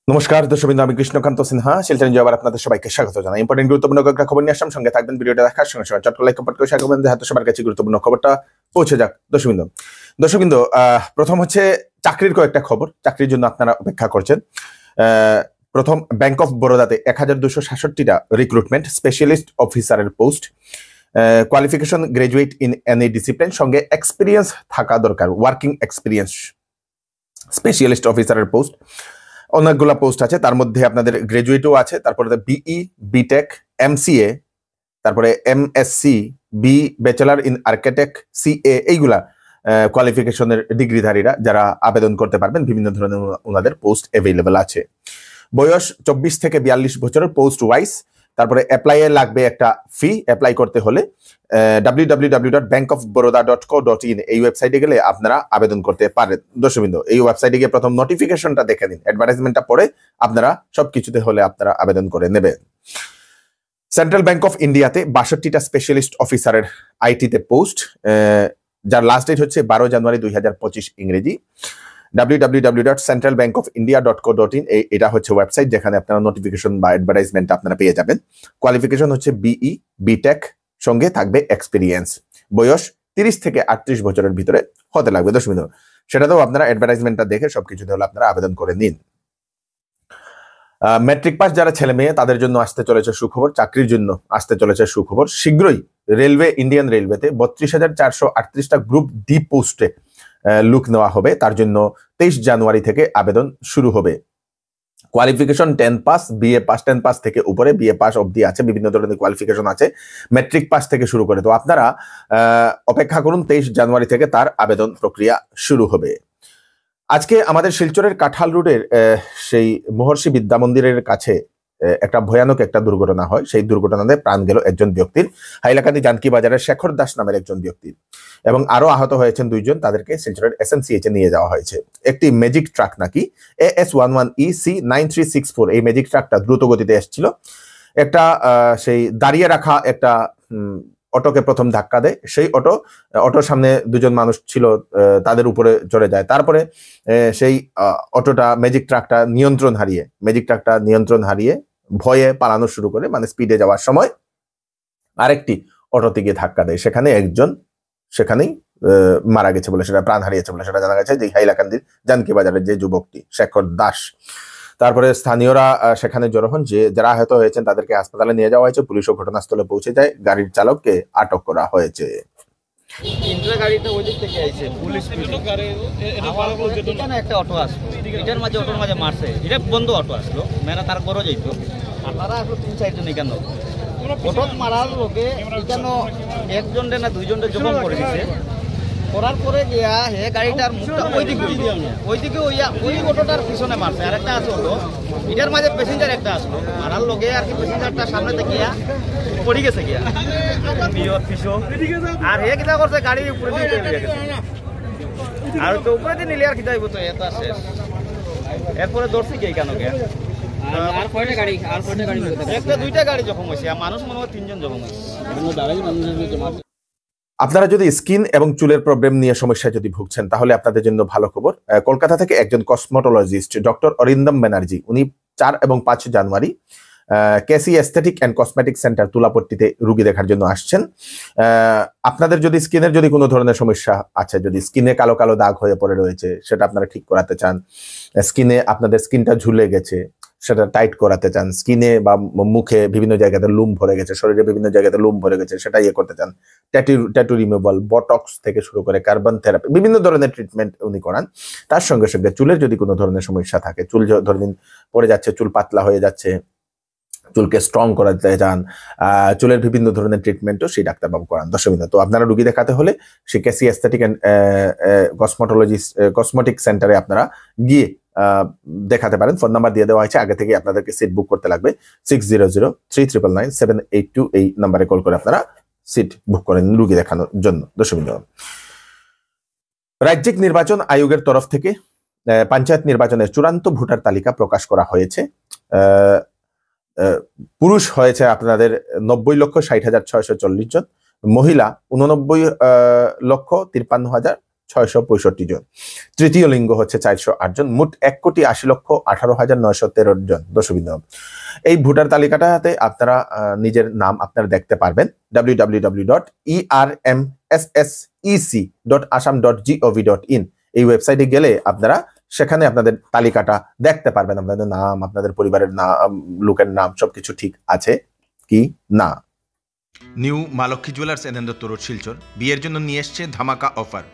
নমস্কার দর্শকবৃন্দ, আমি কৃষ্ণকান্ত সিনহা শিলচর আবার আপনাদের সবাইকে স্বাগত জানাই। ইম্পর্টেন্ট গুরুত্বপূর্ণ কয়েকটা খবর নিয়ে আসলাম, সঙ্গে থাকবেন। ভিডিওটা দেখার সঙ্গে সঙ্গে চট্টগ্রাম লাইক কমেন্ট করে শেয়ার করবেন, যাতে সবার কাছে গুরুত্বপূর্ণ খবরটা পৌঁছে যাক। দর্শকবৃন্দ, প্রথম হচ্ছে চাকরির কয়েকটা খবর। চাকরির জন্য আপনারা অপেক্ষা করছেন। প্রথম, ব্যাংক অফ বরোদাতে 1266টা রিক্রুটমেন্ট, স্পেশালিস্ট অফিসারের post. Qualification graduate in any discipline, সঙ্গে এক্সপিরিয়েন্স থাকা দরকার, ওয়ার্কিং এক্সপিরিয়েন্স। স্পেশালিস্ট অফিসারের পোস্ট অনেকগুলা পোস্ট আছে, তার মধ্যে আপনাদের গ্রাজুয়েটও আছে, তারপরে বিই, বিটেক, এমসিএ, তারপরে MSc, B bachelor in architect, CA, এইগুলা কোয়ালিফিকেশনের ডিগ্রিধারীরা যারা আবেদন করতে পারবেন। বিভিন্ন ধরনের ওনাদের পোস্ট অ্যাভেলেবেল আছে। বয়স 24 থেকে 42 বছরের, পোস্ট ওয়াইজ। তারপরে অ্যাপ্লাইয়ে লাগবে একটা ফি। অ্যাপ্লাই করতে হলে www.bankofbaroda.co.in এই ওয়েবসাইটে গেলে আপনারা আবেদন করতে পারেন। দর্শকবৃন্দ, এই ওয়েবসাইটে গিয়ে প্রথম নোটিফিকেশনটা দেখে নিন, অ্যাডভার্টাইজমেন্টটা পড়ে আপনারা সবকিছুতে হলে আপনারা আবেদন করে নেবেন। সেন্ট্রাল ব্যাংক অফ ইন্ডিয়াতে 62টা স্পেশালিস্ট অফিসারের আইটিতে পোস্ট, যার লাস্ট ডেট হচ্ছে 12 জানুয়ারি 2025 ইংরেজি। www.centralbankofindia.co.in এটা হচ্ছে ওয়েবসাইট, যেখানে আপনারা নোটিফিকেশন বা অ্যাডভার্টাইজমেন্ট আপনারা পেয়ে যাবেন। কোয়ালিফিকেশন হচ্ছে বিই, বিটেক, সঙ্গে থাকবে এক্সপিরিয়েন্স। বয়স 30 থেকে 38 বছরের ভিতরে হতে লাগবে। দর্শকবৃন্দ, সেটাতেও আপনারা অ্যাডভার্টাইজমেন্টটা দেখে সবকিছুতে হলে আপনারা আবেদন করে নিন। ম্যাট্রিক পাস যারা ছেলে মেয়ে, তাদের জন্য আসতে চলেছে সুখবর। চাকরির জন্য আসতে চলেছে সুখবর। শীঘ্রই রেলওয়ে, ইন্ডিয়ান রেলওয়েতে 32,438টা গ্রুপ ডি পোস্টে লুক নেওয়া হবে। তার জন্য 23 জানুয়ারি থেকে আবেদন শুরু হবে। Qualification 10 pass, BA pass, 10 pass থেকে উপরে বিএ পাস অবধি আছে, বিভিন্ন ধরনের কোয়ালিফিকেশন আছে, ম্যাট্রিক পাস থেকে শুরু করে। তো আপনারা অপেক্ষা করুন, 23 জানুয়ারি থেকে তার আবেদন প্রক্রিয়া শুরু হবে। আজকে আমাদের শিলচরের কাঁঠাল রোডের সেই মহর্ষি বিদ্যা মন্দিরের কাছে একটা ভয়ানক একটা দুর্ঘটনা হয়। সেই দুর্ঘটনাতে প্রাণ গেল একজন ব্যক্তির, হাইলাকান্দি জানকি বাজারের শেখর দাস নামের একজন ব্যক্তির, এবং আরো আহত হয়েছেন 2 জন। তাদেরকে শিলচরের এসএমসিএইচ এ নিয়ে যাওয়া হয়েছে। একটি ম্যাজিক ট্রাক, নাকি AS11EC9364, এই ম্যাজিক ট্রাকটা দ্রুত গতিতে এসেছিল। একটা সেই দাঁড়িয়ে রাখা একটা অটোকে প্রথম ধাক্কা দেয়। সেই অটোর সামনে 2 জন মানুষ ছিল, তাদের উপরে চড়ে যায়। তারপরে সেই অটোটা, ম্যাজিক ট্রাকটা নিয়ন্ত্রণ হারিয়ে ভয়ে পালানো শুরু করে, মানে স্পিডে যাওয়ার সময় আরেকটি অটোতে গিয়ে ধাক্কা দেয়। সেখানে একজন সেখানেই মারা গেছে বলে, সেটা প্রাণ হারিয়েছে বলে সেটা জানা গেছে, যে হাইলাকান্দির জানকি বাজারের যে যুবকটি শেখর দাস। তারপরে স্থানীয়রা সেখানে জড়ো হন, যে যারা আহত হয়েছেন তাদেরকে হাসপাতালে নিয়ে যাওয়া হয়েছে। পুলিশও ঘটনাস্থলে পৌঁছে যায়। গাড়ির চালককে আটক করা হয়েছে। একটা অটো আসলো, এটার মাঝে মারছে, এটা বন্ধ অটো আসলো, মেয়েরা তার ঘরে যাইতো। আপনারা আসলো 3-4 জন এখানে অটো মারার লোকে এখানে একজন না 2 জন জখম করে দিছে। করার পরে গিয়া হে গাড়িটার মুখটা ওইদিকে ওই অটোটার পিছনে মারছে। আর একটা আছে অটো, এটার মাঝে প্যাসেঞ্জার একটা আসলো, মারার লোকে আর কি প্যাসেঞ্জারটা সামনে দেখিয়া পড়ে গেছে গিয়া পিছু। আর হে কিতা করছে, গাড়ির উপরে দিয়ে চলে গেছে। আর তো উপরে দিয়ে নিলে আর কি যাইব, তো এটা শেষ। এরপরে দৌড়ছি কি কেন গে আর কয়টা গাড়ি একটা 2টা গাড়ি জখম হয়েছে, আর মানুষ মনে হয় 3 জন জখম হয়েছে। আপনারা যদি স্কিন এবং চুলের প্রবলেম নিয়ে সমস্যায় যদি ভুগছেন, তাহলে আপনাদের জন্য ভালো খবর। কলকাতা থেকে একজন কসমোটোলজিস্ট ডক্টর অরিন্দম ব্যানার্জি, উনি 4 এবং 5 জানুয়ারি কেসি এস্থেটিক অ্যান্ড কসমেটিক সেন্টার তুলাপট্টিতে রুগী দেখার জন্য আসছেন। আপনাদের যদি স্কিনের যদি কোনো ধরনের সমস্যা আছে, যদি স্কিনে কালো কালো দাগ হয়ে পড়ে রয়েছে, সেটা আপনারা ঠিক করাতে চান, স্কিনে আপনাদের স্কিনটা ঝুলে গেছে, সেটা টাইট করাতে চান, স্কিনে বা মুখে বিভিন্ন জায়গাতে লুম ভরে গেছে, শরীরে বিভিন্ন জায়গাতে লুম ভরে গেছে, সেটা করতে চান, ট্যাটু রিমুভাল, বটক্স থেকে শুরু করে কার্বন থেরাপি, বিভিন্ন ধরনের ট্রিটমেন্ট উনি করান। তার সঙ্গে সঙ্গে চুলের যদি কোনো ধরনের সমস্যা থাকে, চুল ধরেন পড়ে যাচ্ছে, চুল পাতলা হয়ে যাচ্ছে, চুলকে স্ট্রং করাতে চান, চুলের বিভিন্ন ধরনের ট্রিটমেন্টও সেই ডাক্তারবাবু করান। দর্শকবৃন্দ, তো আপনারা রুগী দেখাতে হলে সেই কেসি এস্থেটিক অ্যান্ড কসমোটিক সেন্টারে আপনারা গিয়ে দেখাতে পারেন। ফোন নাম্বার দিয়ে দেওয়া হয়েছে, আগে থেকে আপনাদেরকে সিট বুক করতে লাগবে। 6003999782 এই নাম্বারে কল করে আপনারা সিট বুক করেন রুগী দেখানোর জন্য। দর্শকবৃন্দ, রাজ্যিক নির্বাচন আয়োগের তরফ থেকে পঞ্চায়েত নির্বাচনের চূড়ান্ত ভোটার তালিকা প্রকাশ করা হয়েছে। পুরুষ হয়েছে আপনাদের 90,60,640 জন, মহিলা 89,53,000 665 জন, তৃতীয় লিঙ্গ হচ্ছে 408 জন, মোট 1,80,18,913 জন। দর্শকবৃন্দ, এই ভোটার তালিকাটাতে আপনারা নিজের নাম আপনারা দেখতে পারবেন www.ermssec.assam.gov.in এই ওয়েবসাইটে গেলে আপনারা সেখানে আপনাদের তালিকাটা দেখতে পারবেন, আপনাদের নাম, আপনাদের পরিবারের নাম, লোকের নাম সবকিছু ঠিক আছে কি না। New Maa Lakshmi jewellers N N Dutta road, Silchar বিয়ের জন্য নিয়ে এসছে ধামাকা অফার।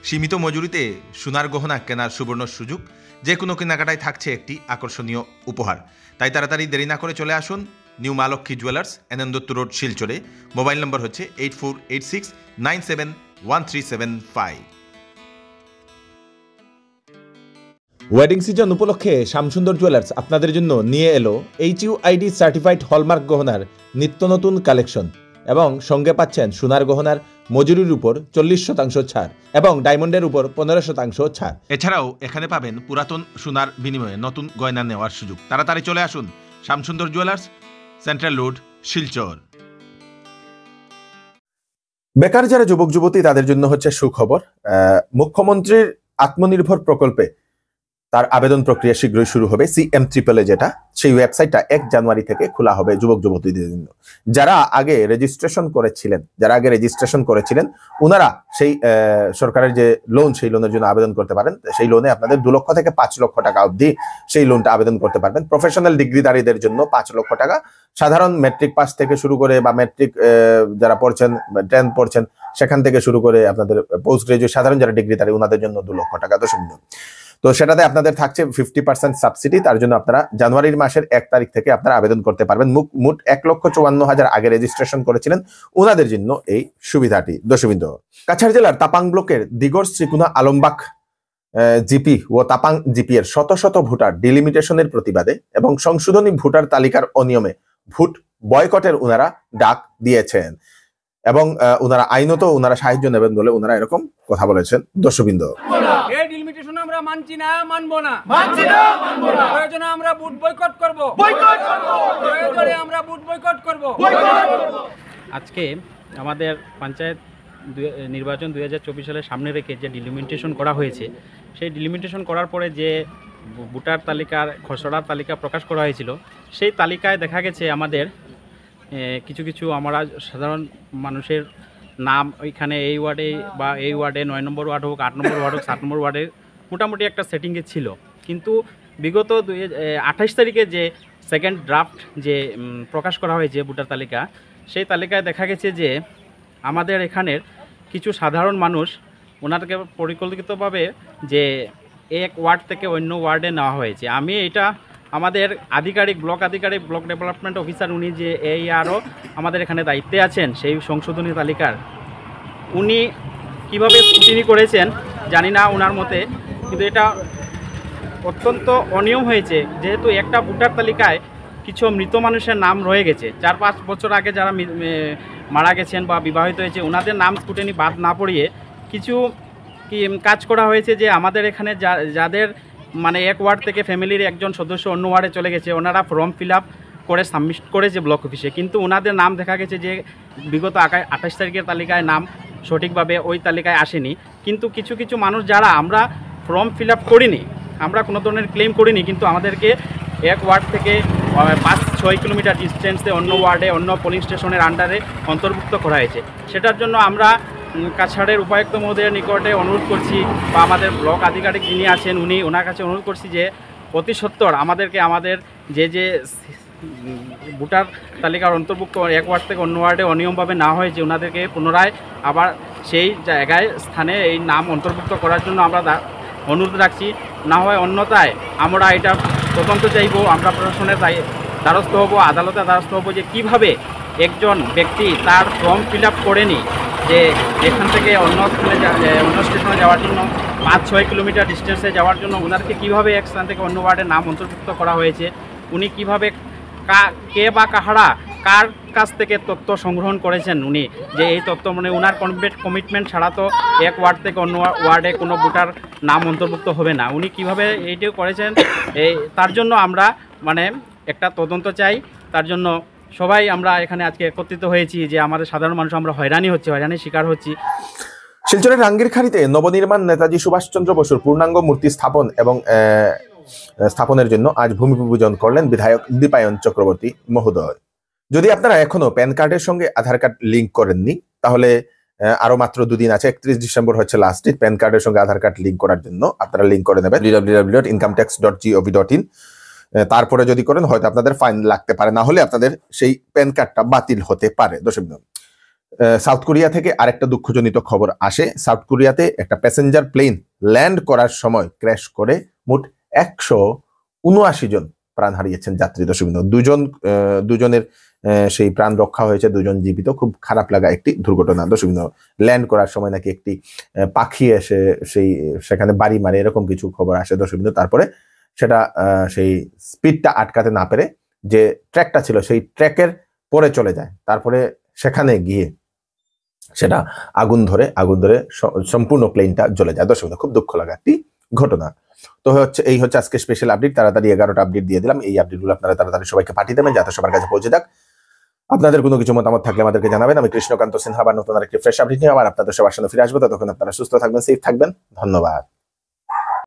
সীমিত মজুরিতে সোনার গহনা কেনার সুবর্ণ সুযোগ, যে কোনো কেনাকাটায় থাকছে একটি আকর্ষণীয় উপহার। তাই তাড়াতাড়ি দেরি না করে চলে আসুন new Maa Lakshmi jewellers N N Dutta road, শিলচরে। মোবাইল নম্বর হচ্ছে 8486971375। ওয়েডিং সিজন উপলক্ষে শ্যামসুন্দর জুয়েলার্স আপনাদের জন্য নিয়ে এলো HUID সার্টিফাইড হলমার্ক গহনার নিত্য নতুন কালেকশন, এবং সঙ্গে পাচ্ছেন সোনার গহনার মজুরির উপর 40% ছাড় এবং ডায়মন্ডের উপর 15% ছাড়। এছাড়াও এখানে পাবেন পুরাতন সোনার বিনিময়ে নতুন গয়না নেওয়ার সুযোগ। তাড়াতাড়ি চলে আসুন Shyamsundar jewellers, central road, Silchar. বেকার যারা যুবক যুবতী তাদের জন্য হচ্ছে সুখবর। মুখ্যমন্ত্রীর আত্মনির্ভর প্রকল্পে তার আবেদন প্রক্রিয়া শীঘ্রই শুরু হবে। CM-AAA যেটা, সেই ওয়েবসাইটটা 1 জানুয়ারি থেকে খোলা হবে যুবক যুবতীদের জন্য। যারা আগে রেজিস্ট্রেশন করেছিলেন ওনারা সেই সরকারের যে লোন, সেই লোনের জন্য আবেদন করতে পারেন। সেই লোনে আপনাদের 2 লক্ষ থেকে 5 লক্ষ টাকা অবধি সেই লোনটা আবেদন করতে পারবেন। প্রফেশনাল ডিগ্রিধারীদের জন্য 5 লক্ষ টাকা, সাধারণ ম্যাট্রিক পাস থেকে শুরু করে বা ম্যাট্রিক যারা পড়ছেন, 10 পড়ছেন, সেখান থেকে শুরু করে আপনাদের পোস্ট গ্রাজুয়েট সাধারণ যারা ডিগ্রিধারী ওনাদের জন্য 2 লক্ষ টাকা। তো সেটাতে আপনাদের থাকছে 50% সাবসিডি। তার জন্য আপনারা জানুয়ারির মাসের 1 তারিখ থেকে আপনারা আবেদন করতে পারবেন। মোট 1,54,000 আগে রেজিস্ট্রেশন করেছিলেন, ওনাদের জন্য এই সুবিধাটি। দর্শকবৃন্দ, কাছাড় জেলার তাপাং ব্লকের দিগর শ্রীকুনা আলমবাগ জিপি ও তাপাং জিপি এর শত শত ভোটার ডিলিমিটেশনের প্রতিবাদে এবং সংশোধনী ভোটার তালিকার অনিয়মে ভোট বয়কটের ওনারা ডাক দিয়েছেন, এবং ওনারা আইনত ওনারা সাহায্য নেবেন বলে ওনারা এরকম কথা বলেছেন। দর্শকবৃন্দ, এই ডিলিমিটেশন আমরা মানছি না, মানবো না, প্রয়োজনে আমরা ভোট বয়কট করব, প্রয়োজনে আমরা ভোট বয়কট করব। আজকে আমাদের পঞ্চায়েত নির্বাচন 2024 সালের সামনে রেখে যে ডিলিমিটেশন করা হয়েছে, সেই ডিলিমিটেশন করার পরে যে ভোটার তালিকার খসড়ার তালিকা প্রকাশ করা হয়েছিল, সেই তালিকায় দেখা গেছে আমাদের কিছু কিছু আমরা সাধারণ মানুষের নাম ওইখানে এই ওয়ার্ডে বা এই ওয়ার্ডে 9 নম্বর ওয়ার্ড হোক, 8 নম্বর ওয়ার্ড হোক, 7 নম্বর ওয়ার্ডে মোটামুটি একটা সেটিংয়ে ছিল। কিন্তু বিগত 28 তারিখে যে সেকেন্ড ড্রাফট যে প্রকাশ করা হয়েছে ভোটার তালিকা, সেই তালিকায় দেখা গেছে যে আমাদের এখানের কিছু সাধারণ মানুষ ওনাদেরকে পরিকল্পিতভাবে যে এক ওয়ার্ড থেকে অন্য ওয়ার্ডে নেওয়া হয়েছে। আমি এটা আমাদের ব্লক ডেভেলপমেন্ট অফিসার, উনি যে ARO আমাদের এখানে দায়িত্বে আছেন সেই সংশোধনী তালিকার, উনি কিভাবে স্ক্রুটিনি করেছেন জানি না ওনার মতে, কিন্তু এটা অত্যন্ত অনিয়ম হয়েছে। যেহেতু একটা ভোটার তালিকায় কিছু মৃত মানুষের নাম রয়ে গেছে, 4-5 বছর আগে যারা মারা গেছেন বা বিবাহিত হয়েছে, ওনাদের নাম স্ক্রুটিনি বাদ না পড়িয়ে কিছু কাজ করা হয়েছে যে আমাদের এখানে যাদের মানে এক ওয়ার্ড থেকে ফ্যামিলির একজন সদস্য অন্য ওয়ার্ডে চলে গেছে, ওনারা ফর্ম ফিল আপ করে সাবমিট করেছে ব্লক অফিসে, কিন্তু ওনাদের নাম দেখা গেছে যে বিগত 28 তারিখের তালিকায় নাম সঠিকভাবে ওই তালিকায় আসেনি। কিন্তু কিছু কিছু মানুষ যারা আমরা ফর্ম ফিল আপ করিনি, আমরা কোনো ধরনের ক্লেম করিনি, কিন্তু আমাদেরকে এক ওয়ার্ড থেকে 5-6 কিলোমিটার ডিস্টেন্সে অন্য ওয়ার্ডে অন্য পোলিং স্টেশনের আন্ডারে অন্তর্ভুক্ত করা হয়েছে। সেটার জন্য আমরা কাছাড়ের উপায়ুক্ত মহোদয়ের নিকটে অনুরোধ করছি, বা আমাদের ব্লক আধিকারিক যিনি আছেন ওনার কাছে অনুরোধ করছি যে অতি সত্বর আমাদেরকে আমাদের যে ভোটার তালিকার অন্তর্ভুক্ত এক ওয়ার্ড থেকে অন্য ওয়ার্ডে অনিয়মভাবে না হয়েছে, ওনাদেরকে পুনরায় আবার সেই জায়গায় স্থানে এই নাম অন্তর্ভুক্ত করার জন্য আমরা অনুরোধ রাখছি। না হয় অন্যথায় আমরা এটা তদন্ত চাইব, আমরা প্রশাসনের দ্বারস্থ হব, আদালতের দ্বারস্থ হব যে কীভাবে একজন ব্যক্তি তার ফর্ম ফিল আপ করেনি, যে এখান থেকে অন্য স্টেশনে যাওয়ার জন্য 5-6 কিলোমিটার ডিস্টেন্সে যাওয়ার জন্য ওনাকে কীভাবে এক স্থান থেকে অন্য ওয়ার্ডের নাম অন্তর্ভুক্ত করা হয়েছে, উনি কীভাবে কে বা কাহারা কার কাছ থেকে তথ্য সংগ্রহণ করেছেন উনি, যে এই তথ্য মানে ওনার কমিটমেন্ট ছাড়া তো এক ওয়ার্ড থেকে অন্য ওয়ার্ডে কোনো ভোটার নাম অন্তর্ভুক্ত হবে না, উনি কিভাবে এইটিও করেছেন, তার জন্য আমরা মানে একটা তদন্ত চাই। তার জন্য সবাই আমরা এখানে আজকে একত্রিত হয়েছি যে আমাদের সাধারণ মানুষ আমরা হয়রানির শিকার হচ্ছি। শিলচরের রাঙ্গিরখাড়িতে নবনির্মাণ নেতাজি সুভাষচন্দ্র বসুর পূর্ণাঙ্গ মূর্তি স্থাপন এবং স্থাপনের জন্য আজ ভূমি পূজন করলেন বিধায়ক দীপায়ন চক্রবর্তী মহোদয়। যদি আপনারা এখনো প্যান কার্ডের সঙ্গে আধার কার্ড লিঙ্ক করেননি, তাহলে আরো মাত্র 2 দিন আছে, 31 ডিসেম্বর হচ্ছে লাস্ট ডেট প্যান কার্ডের সঙ্গে আধার কার্ড লিঙ্ক করার জন্য। আপনারা লিঙ্ক করে নেবেন www.incometax.gov.in। তারপরে যদি করেন হয়তো আপনাদের ফাইন লাগতে পারে, না হলে আপনাদের সেই প্যান কার্ডটা বাতিল হতে পারে। দর্শক, সাউথ কোরিয়া থেকে আরেকটা দুঃখজনিত খবর আসে। সাউথ কোরিয়াতে একটা প্যাসেঞ্জার প্লেন ল্যান্ড করার সময় ক্র্যাশ করে মোট 179 জন প্রাণ হারিয়েছেন যাত্রী। দর্শক, দুজনের সেই প্রাণ রক্ষা হয়েছে, 2 জন জীবিত। খুব খারাপ লাগা একটি দুর্ঘটনা। দর্শক, ল্যান্ড করার সময় নাকি একটি পাখি এসে সেখানে বাড়ি মারে, এরকম কিছু খবর আসে। দর্শক, তারপরে সেটা সেই স্পিডটা আটকাতে না পেরে যে ট্র্যাকটা ছিল সেই ট্র্যাকের পরে চলে যায়। তারপরে সেখানে গিয়ে সেটা আগুন ধরে সম্পূর্ণ প্লেনটা জ্বলে যায়। দর্শক, খুব দুঃখ লাগা একটি ঘটনা। তো এই হচ্ছে আজকে স্পেশাল আপডেট। তাড়াতাড়ি 11টা আপডেট দিয়ে দিলাম। এই আপডেটগুলো আপনারা তাড়াতাড়ি সবাইকে পাঠিয়ে দেবেন যাতে সবার কাছে পৌঁছে যাক। আপনাদের কোনো কিছু মতামত থাকলে আমাদেরকে জানাবেন। আমি কৃষ্ণকান্ত সিনহা আবার নতুন আরেকটি ফ্রেশ আপডেট নিয়ে আবার আপনাদের সবার সামনে ফিরে আসবো। ততক্ষণ আপনারা সুস্থ থাকবেন, সেফ থাকবেন। ধন্যবাদ।